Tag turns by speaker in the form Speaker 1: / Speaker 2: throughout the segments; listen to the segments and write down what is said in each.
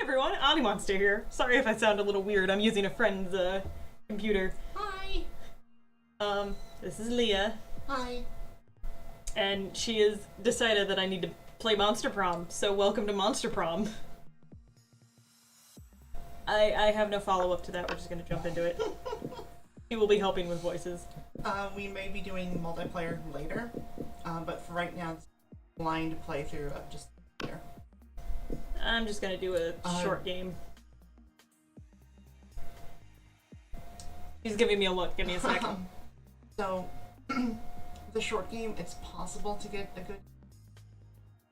Speaker 1: everyone, AniMonster here. Sorry if I sound a little weird, I'm using a friend's computer.
Speaker 2: Hi.
Speaker 1: This is Leah.
Speaker 2: Hi.
Speaker 1: And she has decided that I need to play Monster Prom, so welcome to Monster Prom. I have no follow-up to that, we're just gonna jump into it. He will be helping with voices.
Speaker 2: We may be doing multiplayer later, but for right now, it's a blind playthrough of just there.
Speaker 1: I'm just gonna do a short game. He's giving me a look, give me a second.
Speaker 2: So, the short game, it's possible to get a good,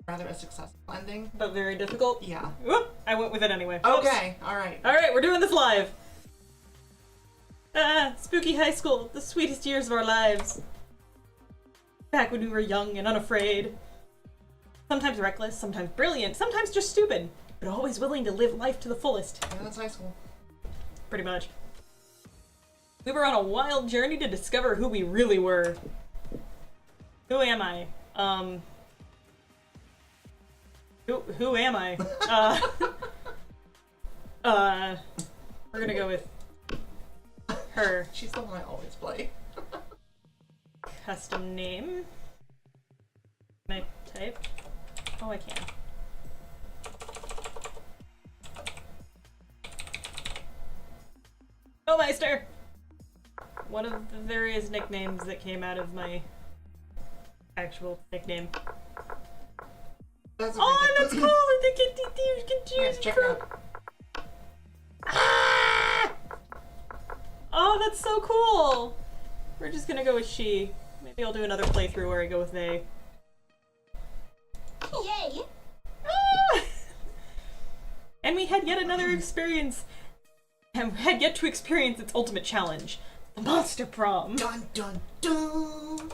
Speaker 2: rather a successful ending.
Speaker 1: But very difficult?
Speaker 2: Yeah.
Speaker 1: Whoop! I went with it anyway.
Speaker 2: Okay, alright.
Speaker 1: Alright, we're doing this live! Spooky high school, the sweetest years of our lives. Back when we were young and unafraid. Sometimes reckless, sometimes brilliant, sometimes just stupid, but always willing to live life to the fullest.
Speaker 2: Yeah, that's high school.
Speaker 1: Pretty much. We were on a wild journey to discover who we really were. Who am I? Who am I? We're gonna go with her.
Speaker 2: She's the one I always play.
Speaker 1: Custom name. Can I type? Oh, I can. Oh, Meister! One of the various nicknames that came out of my actual nickname.
Speaker 2: That's
Speaker 1: Oh, that's cool! I think you can choose
Speaker 2: Yes, check it out.
Speaker 1: Ah! Oh, that's so cool! We're just gonna go with she. Maybe I'll do another playthrough where I go with they.
Speaker 3: Yay!
Speaker 1: Ah! And we had yet another experience, and had yet to experience its ultimate challenge, the Monster Prom.
Speaker 2: Dun dun dun!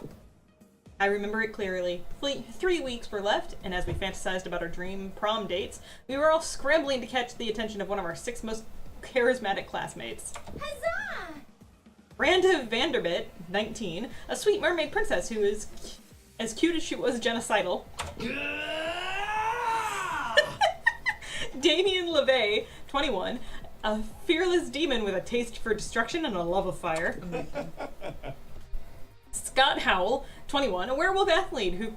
Speaker 1: I remember it clearly. 3 weeks were left, and as we fantasized about our dream prom dates, we were all scrambling to catch the attention of one of our 6 most charismatic classmates.
Speaker 3: Huzzah!
Speaker 1: Randa Vanderbilt, 19, a sweet mermaid princess who is as cute as she was genocidal. Damien LeVay, 21, a fearless demon with a taste for destruction and a love of fire. Scott Howell, 21, a werewolf athlete who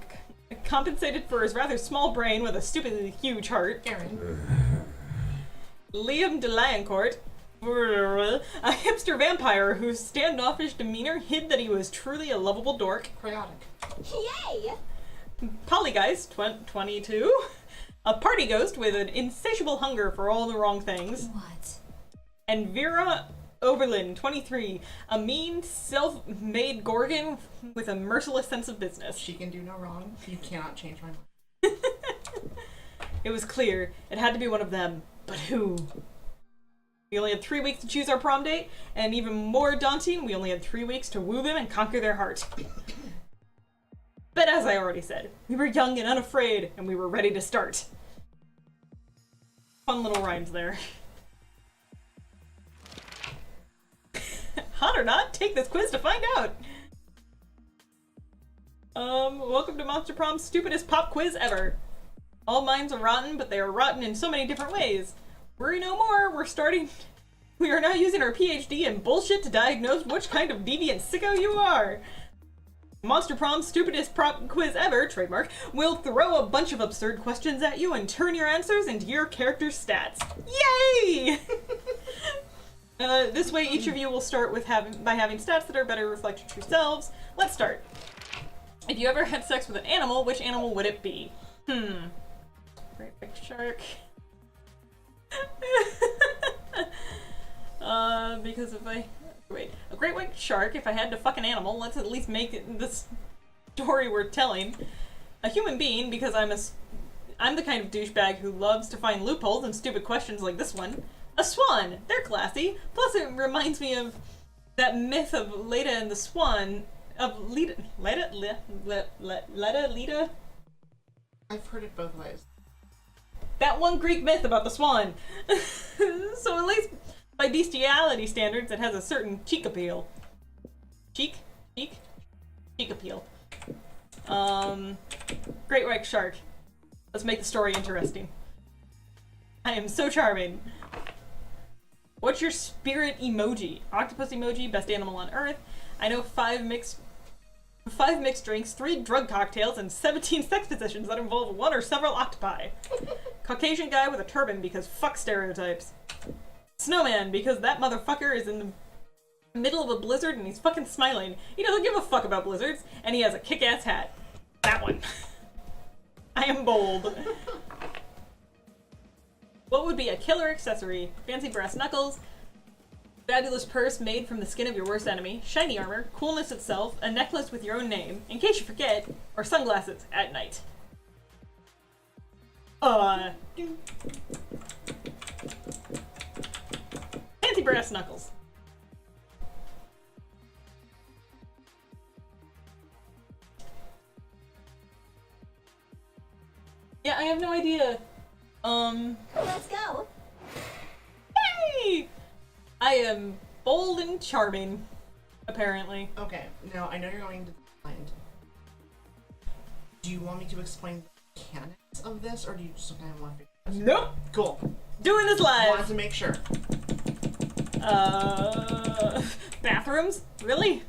Speaker 1: compensated for his rather small brain with a stupidly huge heart.
Speaker 2: Aaron.
Speaker 1: Liam DeLioncourt, a hipster vampire whose standoffish demeanor hid that he was truly a lovable dork.
Speaker 2: Chaotic.
Speaker 3: Yay!
Speaker 1: Polygeist, 22, a party ghost with an insatiable hunger for all the wrong things.
Speaker 3: What?
Speaker 1: And Vera Oberlin, 23, a mean, self-made Gorgon with a merciless sense of business.
Speaker 2: She can do no wrong. You cannot change my mind.
Speaker 1: It was clear, it had to be one of them, but who? We only had 3 weeks to choose our prom date, and even more daunting, we only had 3 weeks to woo them and conquer their heart. But as I already said, we were young and unafraid, and we were ready to start. Fun little rhymes there. Hot or not, take this quiz to find out! Welcome to Monster Prom's stupidest pop quiz ever. All minds are rotten, but they are rotten in so many different ways. Worry no more, we are now using our PhD in bullshit to diagnose which kind of deviant sicko you are. Monster Prom's stupidest prop quiz ever, trademark, will throw a bunch of absurd questions at you and turn your answers into your character's stats. Yay! This way each of you will start with by having stats that are better reflect your true selves. Let's start. If you ever had sex with an animal, which animal would it be? Great big shark. Because if I... Wait. A great white shark, if I had to fuck an animal, let's at least make this story worth telling. A human being, because I'm the kind of douchebag who loves to find loopholes in stupid questions like this one. A swan! They're classy! Plus it reminds me of that myth of Leda and the Swan... Of Leda... Leda?
Speaker 2: I've heard it both ways.
Speaker 1: That one Greek myth about the swan. So at least by bestiality standards, it has a certain cheek appeal. Cheek appeal. Great white shark. Let's make the story interesting. I am so charming. What's your spirit emoji? Octopus emoji, best animal on earth. I know 5 mixed drinks, 3 drug cocktails, and 17 sex positions that involve one or several octopi. Caucasian guy with a turban because fuck stereotypes. Snowman because that motherfucker is in the middle of a blizzard and he's fucking smiling. He doesn't give a fuck about blizzards, and he has a kick-ass hat. That one. I am bold. What would be a killer accessory? Fancy brass knuckles, fabulous purse made from the skin of your worst enemy, shiny armor, coolness itself, a necklace with your own name, in case you forget, or sunglasses at night. Fancy brass knuckles. Yeah, I have no idea.
Speaker 3: Let's go.
Speaker 1: Hey! I am bold and charming, apparently.
Speaker 2: Okay, now I know you're going to find. Do you want me to explain the mechanics of this, or do you just kind of want to figure it out?
Speaker 1: Nope!
Speaker 2: Cool.
Speaker 1: Doing this
Speaker 2: Wanted
Speaker 1: live!
Speaker 2: to make sure.
Speaker 1: Bathrooms? Really?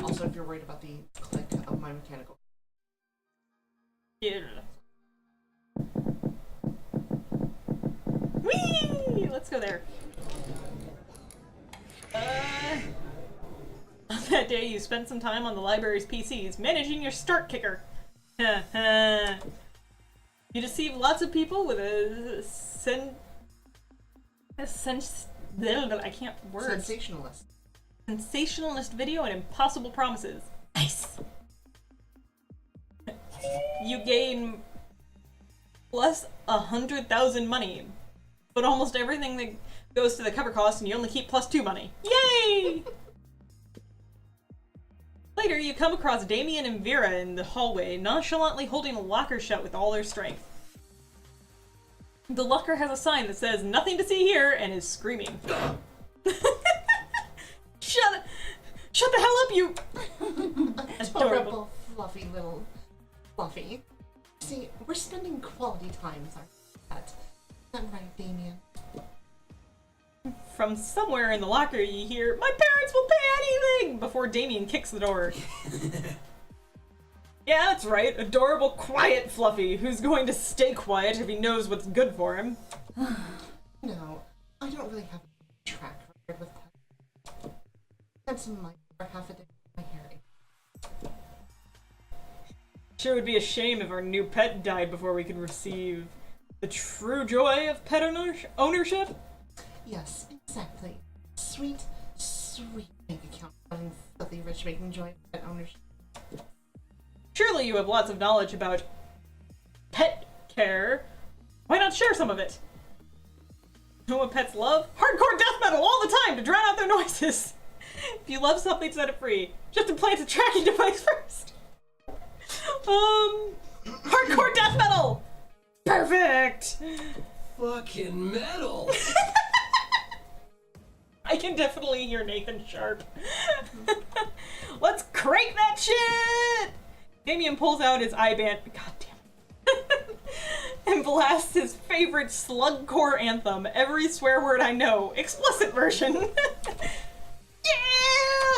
Speaker 2: Also, if you're worried about the click of my mechanical.
Speaker 1: Yeah. Whee! Let's go there. On that day, you spent some time on the library's PCs, managing your start kicker. You deceive lots of people with a I can't word.
Speaker 2: Sensationalist.
Speaker 1: Sensationalist video and impossible promises. Nice. You gain plus 100,000 money, but almost everything that goes to the cover cost, and you only keep plus 2 money. Yay! Later, you come across Damien and Vera in the hallway, nonchalantly holding a locker shut with all their strength. The locker has a sign that says "Nothing to see here" and is screaming. Shut the hell up, you!
Speaker 2: Adorable, fluffy little Fluffy. See, we're spending quality time with our pet. Is that right, Damien?
Speaker 1: From somewhere in the locker, you hear, "My parents will pay anything!" before Damien kicks the door. Yeah, that's right. Adorable, quiet Fluffy, who's going to stay quiet if he knows what's good for him.
Speaker 2: No, I don't really have a track record with pets. Had some light for half a day with my hair.
Speaker 1: Sure would be a shame if our new pet died before we could receive the true joy of pet ownership.
Speaker 2: Yes, exactly. Sweet, sweet bank account having filthy rich making joy of pet ownership.
Speaker 1: Surely you have lots of knowledge about pet care. Why not share some of it? You know what pets love? Hardcore death metal all the time to drown out their noises. If you love something, set it free. Just implant a tracking device first. Hardcore death metal! Perfect!
Speaker 4: Fucking metal!
Speaker 1: I can definitely hear Nathan Sharp. Let's crank that shit! Damien pulls out his iBand, goddamn, and blasts his favorite slugcore anthem, every swear word I know, explicit version.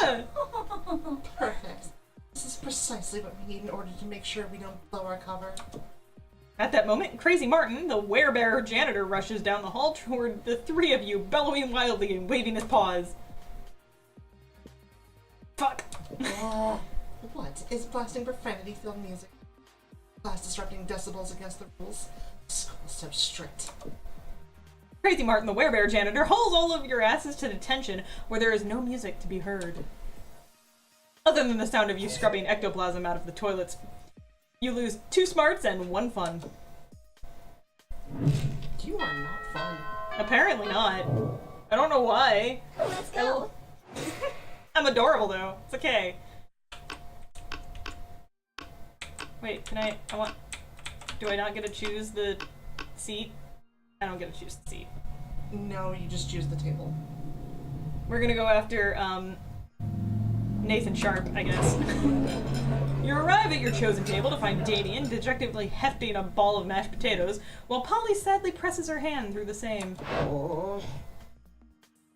Speaker 1: Yeah!
Speaker 2: Perfect. This is precisely what we need in order to make sure we don't blow our cover.
Speaker 1: At that moment, Crazy Martin, the werebearer janitor, rushes down the hall toward the three of you, bellowing wildly and waving his paws. Fuck.
Speaker 2: What? Is blasting profanity-filled music? Blast disrupting decibels against the rules? School's so strict.
Speaker 1: Crazy Martin, the werebearer janitor, hauls all of your asses to detention where there is no music to be heard. Other than the sound of you scrubbing ectoplasm out of the toilets. You lose 2 smarts and 1 fun.
Speaker 2: You are not fun.
Speaker 1: Apparently not. I don't know why.
Speaker 3: Let's go.
Speaker 1: I'm adorable though. It's okay. Wait, do I not get to choose the seat? I don't get to choose the seat.
Speaker 2: No, you just choose the table.
Speaker 1: We're gonna go after, Nathan Sharp, I guess. You arrive at your chosen table to find Damien dejectedly hefting a ball of mashed potatoes, while Polly sadly presses her hand through the same.
Speaker 2: Oh.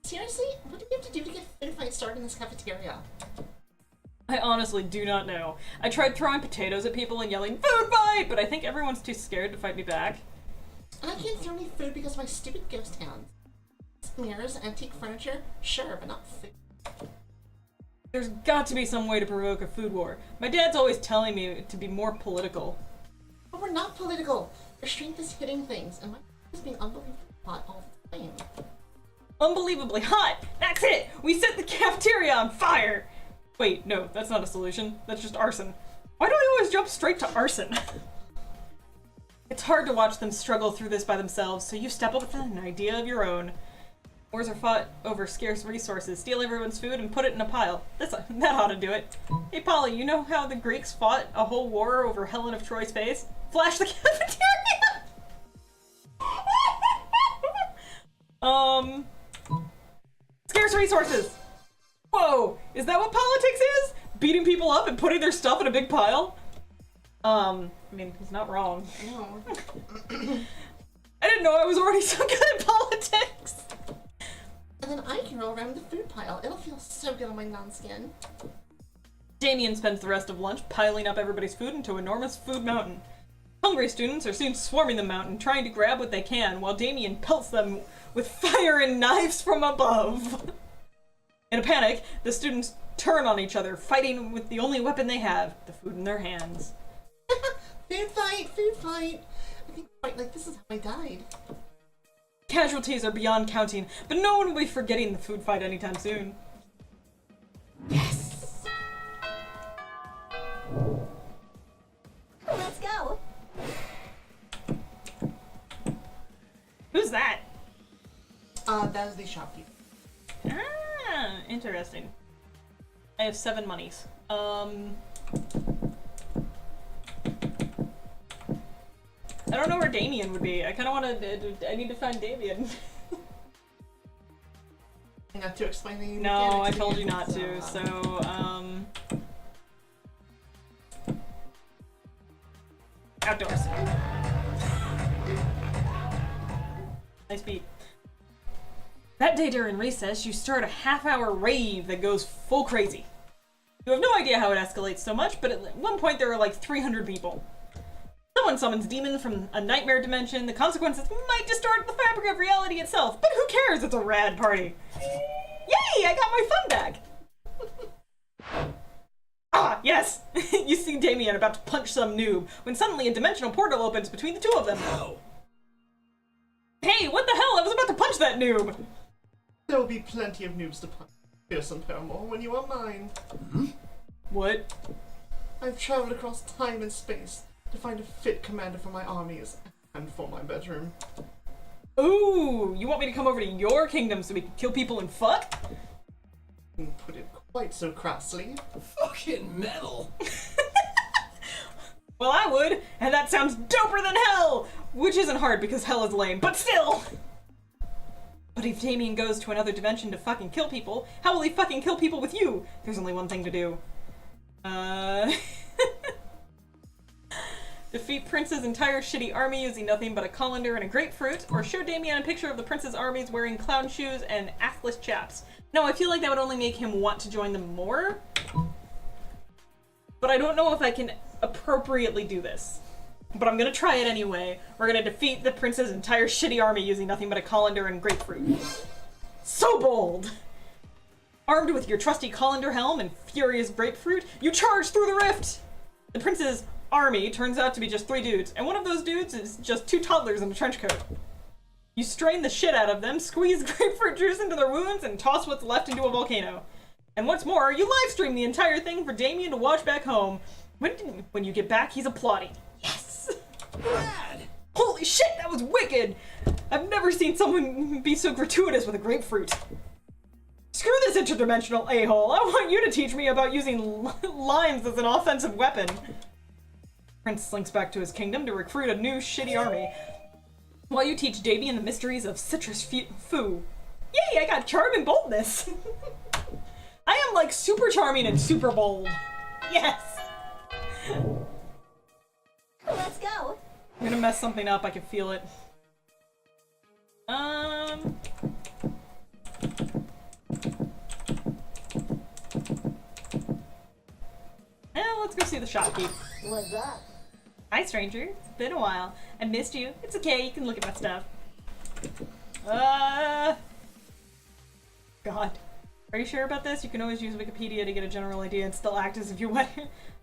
Speaker 2: Seriously? What do we have to do to get food fight started in this cafeteria?
Speaker 1: I honestly do not know. I tried throwing potatoes at people and yelling, "Food fight!" but I think everyone's too scared to fight me back.
Speaker 2: And I can't throw any food because of my stupid ghost hands. Mirrors, antique furniture, sure, but not food.
Speaker 1: There's got to be some way to provoke a food war. My dad's always telling me to be more political.
Speaker 2: But we're not political. Your strength is hitting things, and my is being unbelievably hot all the time.
Speaker 1: Unbelievably hot! That's it! We set the cafeteria on fire! Wait, no, that's not a solution. That's just arson. Why do I always jump straight to arson? It's hard to watch them struggle through this by themselves, so you step up with an idea of your own. Wars are fought over scarce resources, steal everyone's food, and put it in a pile. That ought to do it. Hey, Polly, you know how the Greeks fought a whole war over Helen of Troy's face? Flash the cafeteria! Scarce resources! Whoa! Is that what politics is? Beating people up and putting their stuff in a big pile? I mean, he's not wrong.
Speaker 2: No.
Speaker 1: I didn't know I was already so good at politics!
Speaker 2: And then I can roll around the food pile. It'll feel so good on my non-skin.
Speaker 1: Damien spends the rest of lunch piling up everybody's food into an enormous food mountain. Hungry students are soon swarming the mountain, trying to grab what they can, while Damien pelts them with fire and knives from above. In a panic, the students turn on each other, fighting with the only weapon they have, the food in their hands.
Speaker 2: Food fight! Food fight! I think a fight like this is how I died.
Speaker 1: Casualties are beyond counting, but no one will be forgetting the food fight anytime soon.
Speaker 2: Yes!
Speaker 3: Let's go.
Speaker 1: Who's that?
Speaker 2: That was the shopkeeper.
Speaker 1: Ah, interesting. I have 7 monies. I don't know where Damien would be. I kind of want to. I need to find Damien.
Speaker 2: Not to explain the
Speaker 1: No, I
Speaker 2: mechanics
Speaker 1: told you
Speaker 2: again,
Speaker 1: not to. So, outdoors. Nice beat. That day during recess, you start a half-hour rave that goes full crazy. You have no idea how it escalates so much, but at one point there are like 300 people. Someone summons demons from a nightmare dimension. The consequences might distort the fabric of reality itself, but who cares? It's a rad party. Yay! I got my fun back! Ah, yes! You see Damien about to punch some noob, when suddenly a dimensional portal opens between the two of them.
Speaker 4: No.
Speaker 1: Hey, what the hell? I was about to punch that noob!
Speaker 2: There will be plenty of noobs to punch, Pearson Paramore, when you are mine.
Speaker 1: What?
Speaker 2: I've traveled across time and space to find a fit commander for my armies and for my bedroom.
Speaker 1: Ooh, you want me to come over to your kingdom so we can kill people and fuck?
Speaker 2: And put it quite so crassly.
Speaker 4: Fucking metal.
Speaker 1: Well, I would, and that sounds doper than hell! Which isn't hard because hell is lame, but still! But if Damien goes to another dimension to fucking kill people, how will he fucking kill people with you? There's only one thing to do. Defeat Prince's entire shitty army using nothing but a colander and a grapefruit, or show Damien a picture of the Prince's armies wearing clown shoes and assless chaps. No, I feel like that would only make him want to join them more. But I don't know if I can appropriately do this. But I'm gonna try it anyway. We're gonna defeat the Prince's entire shitty army using nothing but a colander and grapefruit. So bold! Armed with your trusty colander helm and furious grapefruit, you charge through the rift! The Prince's army turns out to be just 3 dudes, and one of those dudes is just 2 toddlers in a trench coat. You strain the shit out of them, squeeze grapefruit juice into their wounds, and toss what's left into a volcano. And what's more, you live stream the entire thing for Damien to watch back home. When you get back, he's applauding. Yes!
Speaker 4: Rad.
Speaker 1: Holy shit, that was wicked! I've never seen someone be so gratuitous with a grapefruit. Screw this interdimensional a-hole. I want you to teach me about using limes as an offensive weapon. Prince slinks back to his kingdom to recruit a new shitty army, while you teach Damien the mysteries of citrus foo. Yay, I got charm and boldness! I am like super charming and super bold. Yes!
Speaker 3: Let's go.
Speaker 1: I'm gonna mess something up, I can feel it. Let's go see the shopkeep.
Speaker 3: What's up?
Speaker 1: Hi, stranger. It's been a while. I missed you. It's okay, you can look at my stuff. God. Are you sure about this? You can always use Wikipedia to get a general idea and still act as if you were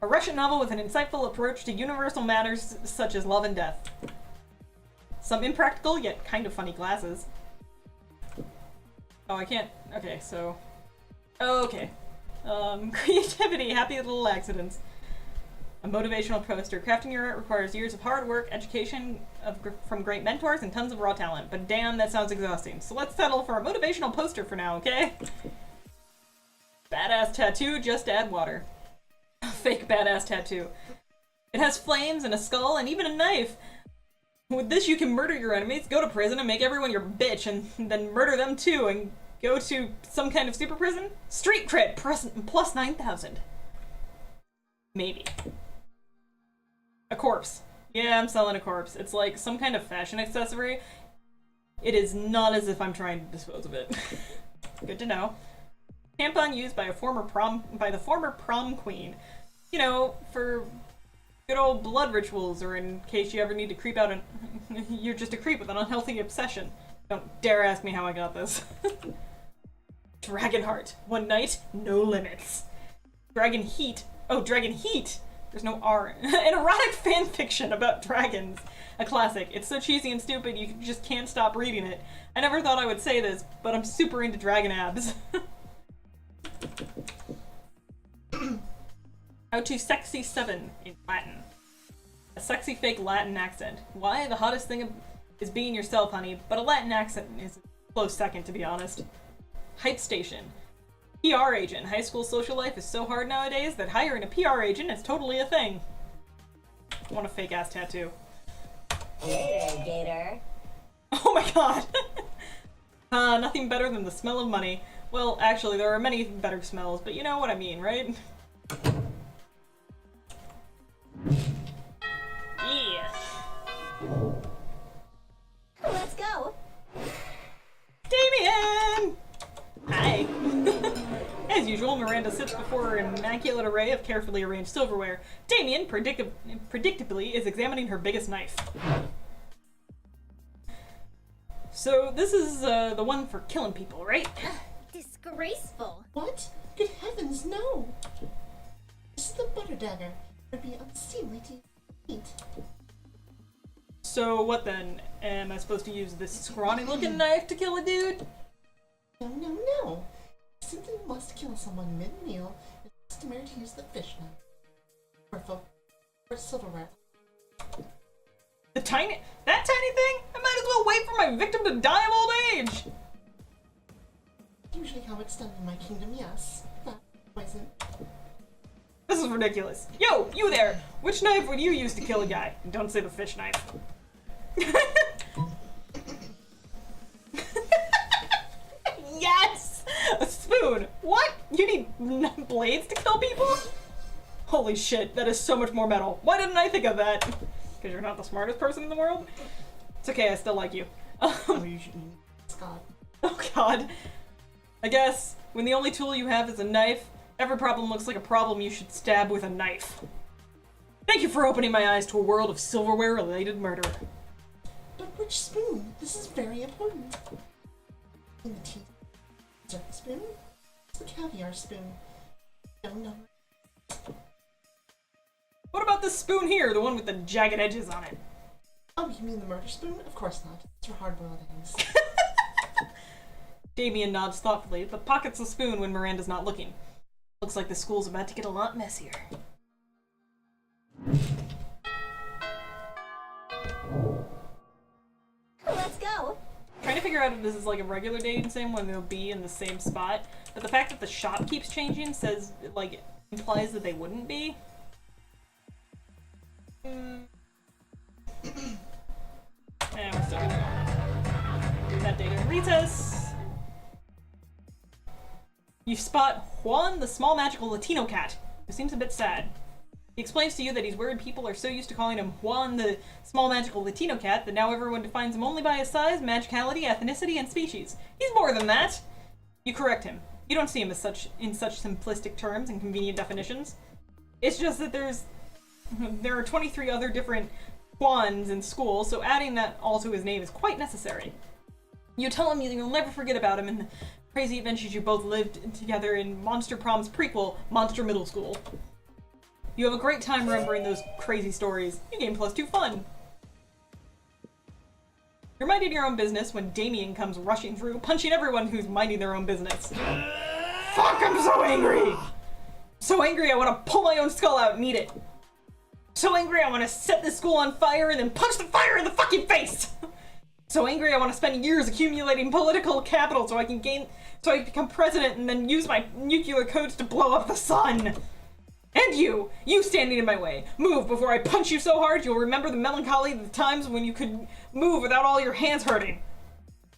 Speaker 1: a Russian novel with an insightful approach to universal matters such as love and death. Some impractical, yet kind of funny glasses. Oh, I can't. Okay, so... Okay. Creativity, happy little accidents. A motivational poster. Crafting your art requires years of hard work, education from great mentors, and tons of raw talent. But damn, that sounds exhausting. So let's settle for a motivational poster for now, okay? Badass tattoo, just add water. Fake badass tattoo. It has flames and a skull and even a knife. With this, you can murder your enemies, go to prison, and make everyone your bitch, and then murder them too, and go to some kind of super prison? Street cred, plus 9,000. Maybe. A corpse. Yeah, I'm selling a corpse. It's like some kind of fashion accessory. It is not as if I'm trying to dispose of it. Good to know. Tampon used by the former prom queen. You know, for good old blood rituals, or in case you ever need to creep out and you're just a creep with an unhealthy obsession. Don't dare ask me how I got this. Dragonheart. One night, no limits. Dragon Heat. Oh, Dragon Heat! There's no R. An erotic fan fiction about dragons. A classic. It's so cheesy and stupid you just can't stop reading it. I never thought I would say this, but I'm super into dragon abs. How to sexy 7 in Latin. A sexy fake Latin accent. Why? The hottest thing is being yourself, honey, but a Latin accent is a close second, to be honest. Hype station. PR agent. High school social life is so hard nowadays that hiring a PR agent is totally a thing. I want a fake ass tattoo.
Speaker 3: Hey there, Gator.
Speaker 1: Oh my god! Nothing better than the smell of money. Well, actually, there are many better smells, but you know what I mean, right? Yeah.
Speaker 3: Let's go.
Speaker 1: Damien! Hi. As usual, Miranda sits before an immaculate array of carefully arranged silverware. Damien, predictably, is examining her biggest knife. So, this is the one for killing people, right?
Speaker 3: Disgraceful.
Speaker 2: What? Good heavens, no! This is the butter dagger. It would be unseemly to eat.
Speaker 1: So, what then? Am I supposed to use this scrawny-looking knife to kill a dude?
Speaker 2: No, no, no! Simply must kill someone mid-meal. It's customary to use the fish knife. Or silverware.
Speaker 1: That tiny thing? I might as well wait for my victim to die of old age!
Speaker 2: Usually how it's done in my kingdom, yes. That poison.
Speaker 1: This is ridiculous. Yo, you there! Which knife would you use to kill a guy? And don't say the fish knife. Yes! A spoon! What? You need blades to kill people? Holy shit, that is so much more metal. Why didn't I think of that? Because you're not the smartest person in the world? It's okay, I still like you.
Speaker 2: Oh, you should Scott.
Speaker 1: Oh god. I guess, when the only tool you have is a knife, every problem looks like a problem you should stab with a knife. Thank you for opening my eyes to a world of silverware-related murder.
Speaker 2: But which spoon? This is very important. In the teeth. Dessert spoon? It's the caviar spoon. No, no.
Speaker 1: What about this spoon here, the one with the jagged edges on it?
Speaker 2: Oh, you mean the murder spoon? Of course not. It's for hard-boiled eggs.
Speaker 1: Damien nods thoughtfully, but pockets the spoon when Miranda's not looking. Looks like the school's about to get a lot messier.
Speaker 3: Let's go.
Speaker 1: Trying to figure out if this is like a regular dating sim when they'll be in the same spot, but the fact that the shop keeps changing says, like, implies that they wouldn't be. We're still gonna go. That data in recess. You spot Juan, the small magical Latino cat, who seems a bit sad. He explains to you that he's worried people are so used to calling him Juan, the small magical Latino cat, that now everyone defines him only by his size, magicality, ethnicity, and species. He's more than that! You correct him. You don't see him as such in such simplistic terms and convenient definitions. It's just that there are 23 other different Juans in school, so adding that all to his name is quite necessary. You tell him you'll never forget about him and the crazy adventures you both lived together in Monster Prom's prequel, Monster Middle School. You have a great time remembering those crazy stories. You gain +2 fun. You're minding your own business when Damien comes rushing through, punching everyone who's minding their own business. Fuck, I'm so angry! So angry I want to pull my own skull out and eat it. So angry I want to set this school on fire and then punch the fire in the fucking face! So angry I want to spend years accumulating political capital so I can become president and then use my nuclear codes to blow up the sun! And you standing in my way. Move before I punch you so hard you'll remember the melancholy of the times when you could move without all your hands hurting.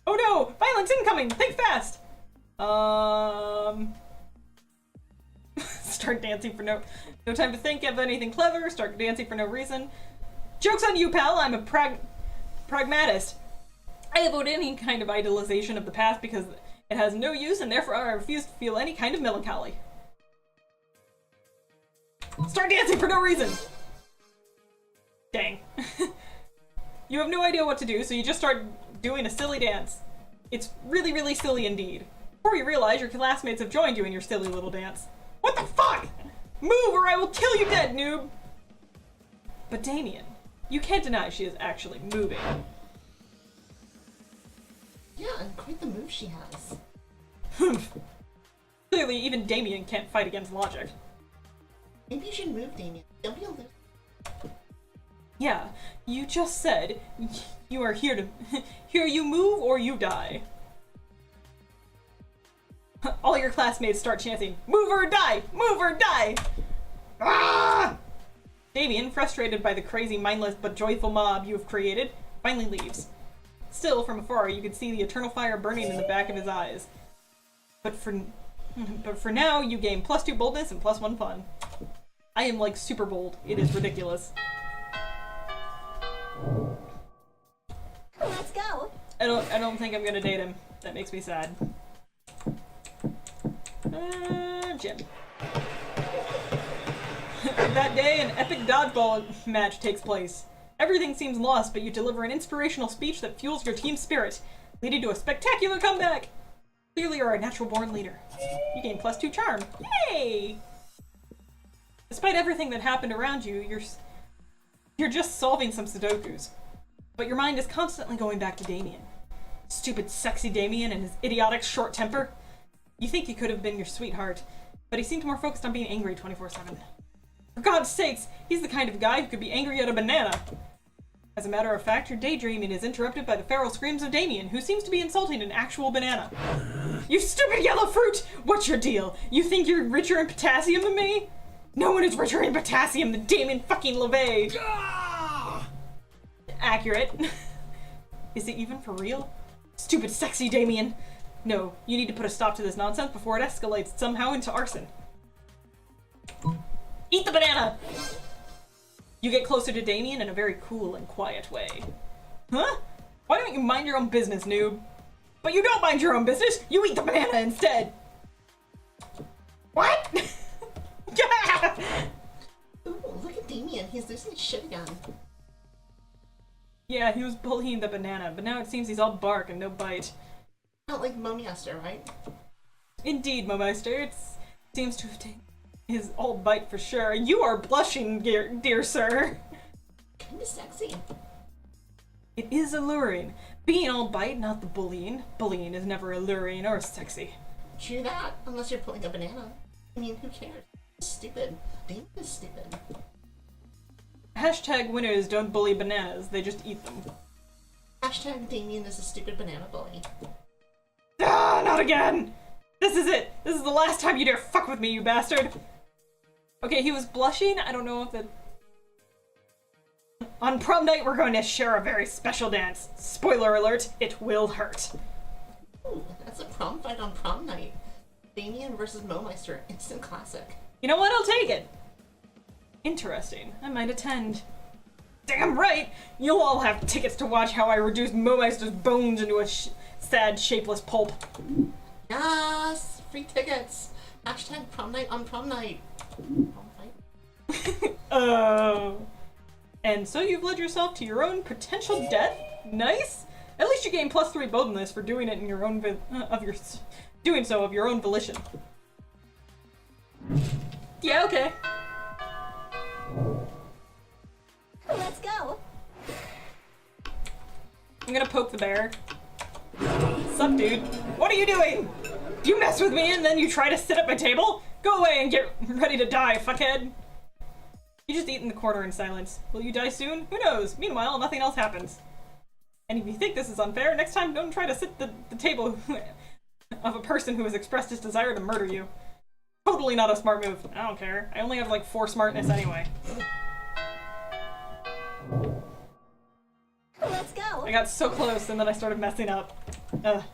Speaker 1: Oh no! Violence incoming! Think fast! Start dancing for no time to think of anything clever. Start dancing for no reason. Joke's on you, pal. I'm a pragmatist. I avoid any kind of idolization of the past because it has no use and therefore I refuse to feel any kind of melancholy. Start dancing for no reason! Dang. You have no idea what to do, so you just start doing a silly dance. It's really, really silly indeed. Before you realize, your classmates have joined you in your silly little dance. What the fuck? Move or I will kill you dead, noob! But Damien, you can't deny she is actually moving.
Speaker 2: Yeah, and quite the move she has.
Speaker 1: Clearly, even Damien can't fight against logic.
Speaker 2: Maybe you should move, Damien. Don't be a loser.
Speaker 1: Yeah, you just said you are here to... here you move or you die. All your classmates start chanting, "Move or die! Move or die!" Ah! Damien, frustrated by the crazy, mindless, but joyful mob you have created, finally leaves. Still, from afar, you can see the eternal fire burning in the back of his eyes. But for now, you gain +2 boldness and +1 fun. I am like super bold. It is ridiculous.
Speaker 3: Let's go.
Speaker 1: I don't think I'm gonna date him. That makes me sad. Jim. That day, an epic dodgeball match takes place. Everything seems lost, but you deliver an inspirational speech that fuels your team's spirit, leading to a spectacular comeback. Clearly, you're a natural-born leader. You gain +2 charm. Yay! Despite everything that happened around you, you're just solving some Sudokus. But your mind is constantly going back to Damien. Stupid, sexy Damien and his idiotic short temper. You think he could have been your sweetheart, but he seemed more focused on being angry 24/7. For God's sakes, he's the kind of guy who could be angry at a banana. As a matter of fact, your daydreaming is interrupted by the feral screams of Damien, who seems to be insulting an actual banana. You stupid yellow fruit! What's your deal? You think you're richer in potassium than me? No one is richer in potassium than Damien fucking LeVay. Accurate. Is it even for real? Stupid sexy Damien. No, you need to put a stop to this nonsense before it escalates somehow into arson. Eat the banana! You get closer to Damien in a very cool and quiet way. Huh? Why don't you mind your own business, noob? But you don't mind your own business! You eat the banana instead! What?
Speaker 2: Ooh, look at Damien. He's losing his shit again.
Speaker 1: Yeah, he was bullying the banana, but now it seems he's all bark and no bite.
Speaker 2: Not like AniMonster, right?
Speaker 1: Indeed, Momeister, it seems to have taken his all bite for sure. You are blushing, dear sir.
Speaker 2: Kinda sexy.
Speaker 1: It is alluring. Being all bite, not the bullying. Bullying is never alluring or sexy.
Speaker 2: True that, unless you're pulling a banana. I mean, who cares? Stupid. Damien is stupid.
Speaker 1: Hashtag winners don't bully bananas, they just eat them.
Speaker 2: Hashtag Damien is a stupid banana bully.
Speaker 1: Ah, not again! This is it! This is the last time you dare fuck with me, you bastard! Okay, he was blushing. I don't know if that... On prom night, we're going to share a very special dance. Spoiler alert, it will hurt.
Speaker 2: Ooh, that's a prom fight on prom night. Damien versus MoMeister, instant classic.
Speaker 1: You know what? I'll take it. Interesting. I might attend. Damn right! You'll all have tickets to watch how I reduce MoMeister's bones into a sad, shapeless pulp.
Speaker 2: Yes! Free tickets! Hashtag prom night on prom night. Prom night?
Speaker 1: Oh. And so you've led yourself to your own potential death? Nice! At least you gain +3 boldness for doing it in your own doing so of your own volition. Yeah, okay.
Speaker 3: Let's go.
Speaker 1: I'm gonna poke the bear. Sup, dude? What are you doing? You mess with me and then you try to sit at my table? Go away and get ready to die, fuckhead. You just eat in the corner in silence. Will you die soon? Who knows? Meanwhile, nothing else happens. And if you think this is unfair, next time don't try to sit at the table of a person who has expressed his desire to murder you. Totally not a smart move. I don't care. I only have like 4 smartness anyway.
Speaker 3: Let's go.
Speaker 1: I got so close and then I started messing up. Ugh.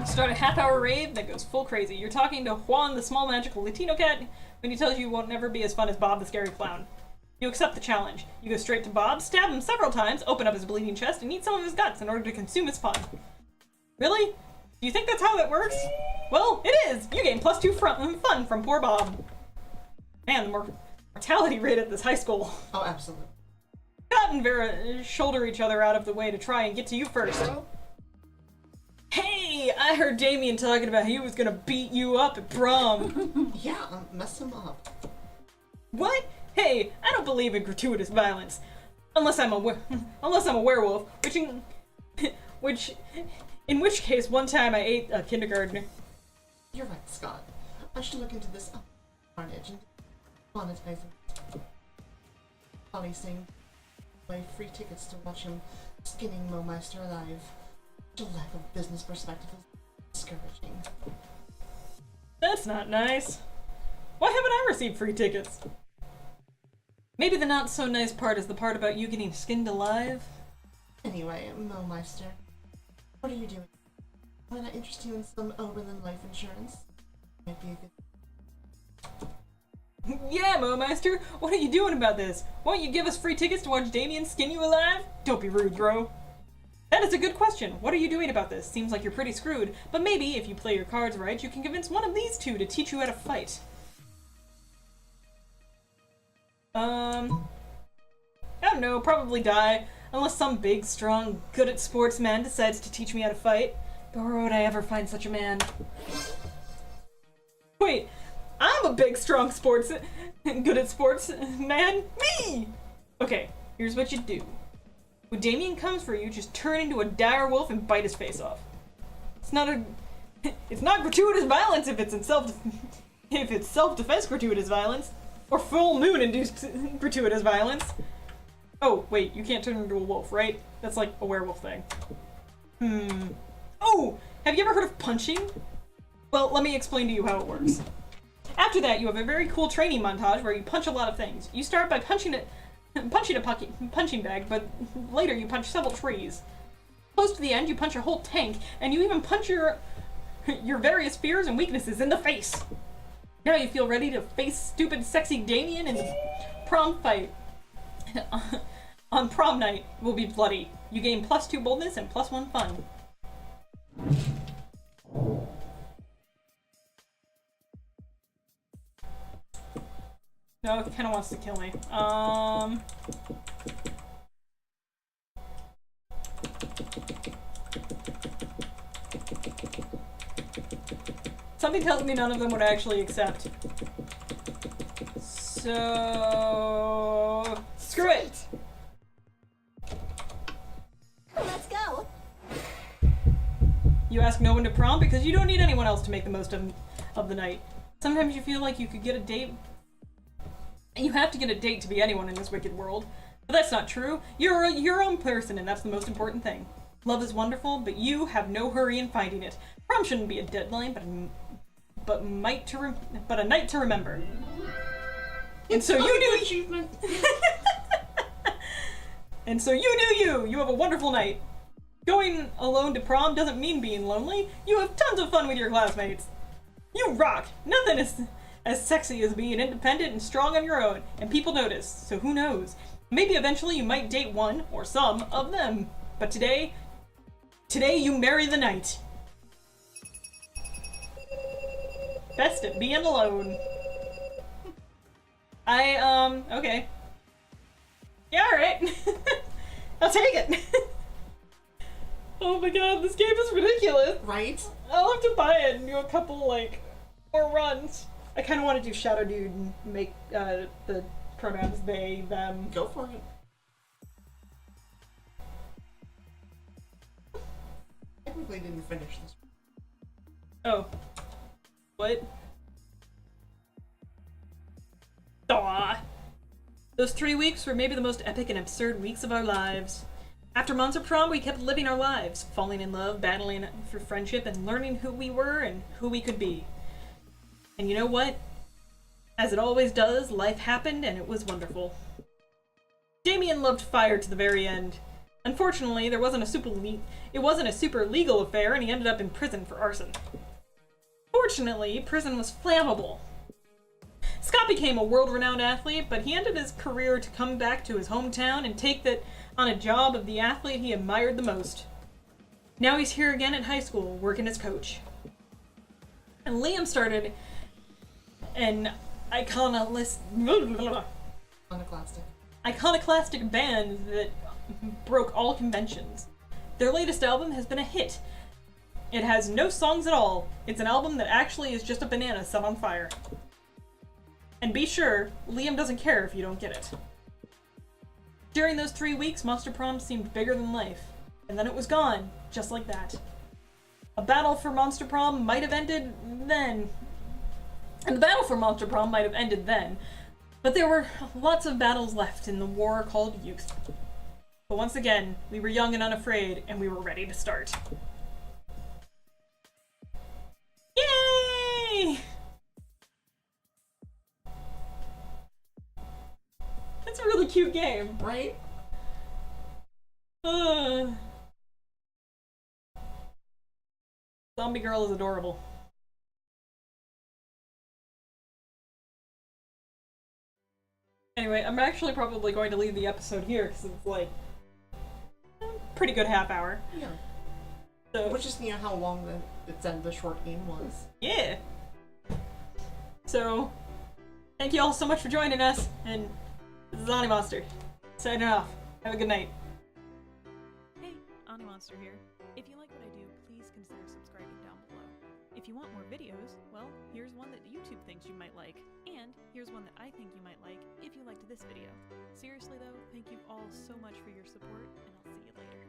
Speaker 1: Start a half-hour rave that goes full crazy. You're talking to Juan, the small magical Latino cat, when he tells you it won't never be as fun as Bob, the scary clown. You accept the challenge. You go straight to Bob, stab him several times, open up his bleeding chest, and eat some of his guts in order to consume his fun. Really? Do you think that's how that works? Well, it is! You gain +2 fun from poor Bob. Man, the mortality rate at this high school.
Speaker 2: Oh, absolutely.
Speaker 1: Scott and Vera shoulder each other out of the way to try and get to you first. Hey, I heard Damien talking about he was gonna beat you up at prom.
Speaker 2: Yeah, mess him up.
Speaker 1: What? Hey, I don't believe in gratuitous violence. Unless I'm a werewolf, in which case one time I ate a kindergartner.
Speaker 2: You're right, Scott. I should look into this carnage and monetize it. Funny thing, buy free tickets to watch him skinning MoMeister alive. The lack of business perspective is discouraging.
Speaker 1: That's not nice. Why haven't I received free tickets? Maybe the not so nice part is the part about you getting skinned alive?
Speaker 2: Anyway, MoMeister, what are you doing? Why not interested in some Oberlin life insurance? Might be a good.
Speaker 1: Yeah, MoMeister, what are you doing about this? Won't you give us free tickets to watch Damien skin you alive? Don't be rude, bro. That is a good question. What are you doing about this? Seems like you're pretty screwed, but maybe if you play your cards right, you can convince one of these two to teach you how to fight. I don't know, probably die, unless some big, strong, good at sports man decides to teach me how to fight. But where would I ever find such a man? Wait, I'm a big, strong good at sports man? Me! Okay, here's what you do. When Damien comes for you, just turn into a dire wolf and bite his face off. It's not gratuitous violence if it's self-defense gratuitous violence, or full moon induced gratuitous violence. Oh, wait, you can't turn into a wolf, right? That's like a werewolf thing. Oh, have you ever heard of punching? Well, let me explain to you how it works. After that, you have a very cool training montage where you punch a lot of things. You start by punching a punching bag, but later you punch several trees. Close to the end, you punch a whole tank, and you even punch your various fears and weaknesses in the face. Now you feel ready to face stupid, sexy Damien in the prom fight. On prom night will be bloody. You gain +2 boldness and +1 fun. No, it kind of wants to kill me. Something tells me none of them would actually accept. So... screw it!
Speaker 3: Let's go.
Speaker 1: You ask no one to prom because you don't need anyone else to make the most of the night. Sometimes you feel like you could get a date. You have to get a date to be anyone in this wicked world. But that's not true. You're your own person, and that's the most important thing. Love is wonderful, but you have no hurry in finding it. Prom shouldn't be a deadline, but a night to remember. And so you do.
Speaker 2: Achievement.
Speaker 1: And so you knew you! You have a wonderful night. Going alone to prom doesn't mean being lonely. You have tons of fun with your classmates. You rock! Nothing is as sexy as being independent and strong on your own, and people notice, so who knows? Maybe eventually you might date one, or some, of them. But today you marry the night. Best at being alone. Okay. Yeah, alright. I'll take it. Oh my god, this game is ridiculous.
Speaker 2: Right?
Speaker 1: I'll have to buy it and do a couple, like, more runs. I kind of want to do Shadow Dude and make the pronouns they, them.
Speaker 2: Go for it. I technically didn't finish this.
Speaker 1: Oh. What? Aw. Those 3 weeks were maybe the most epic and absurd weeks of our lives. After Monster Prom, we kept living our lives, falling in love, battling for friendship, and learning who we were and who we could be. And you know what? As it always does, life happened and it was wonderful. Damien loved fire to the very end. Unfortunately, it wasn't a super legal affair and he ended up in prison for arson. Fortunately, prison was flammable. Scott became a world-renowned athlete, but he ended his career to come back to his hometown and take that on a job of the athlete he admired the most. Now he's here again at high school, working as coach. And Liam started an iconoclastic band that broke all conventions. Their latest album has been a hit. It has no songs at all. It's an album that actually is just a banana set on fire. And be sure, Liam doesn't care if you don't get it. During those 3 weeks, Monster Prom seemed bigger than life. And then it was gone, just like that. A battle for Monster Prom might have ended then. And the battle for Monster Prom might have ended then. But there were lots of battles left in the war called youth. But once again, we were young and unafraid, and we were ready to start. Yay! It's a really cute game.
Speaker 2: Right?
Speaker 1: Zombie Girl is adorable. Anyway, I'm actually probably going to leave the episode here because it's like a pretty good half hour.
Speaker 2: Yeah.
Speaker 1: So,
Speaker 2: Which is how long the short game was.
Speaker 1: yeah. So, thank you all so much for joining us, and this is AniMonster. Signing off. Have a good night.
Speaker 5: Hey, AniMonster here. If you like what I do, please consider subscribing down below. If you want more videos, well, here's one that YouTube thinks you might like, and here's one that I think you might like if you liked this video. Seriously though, thank you all so much for your support, and I'll see you later.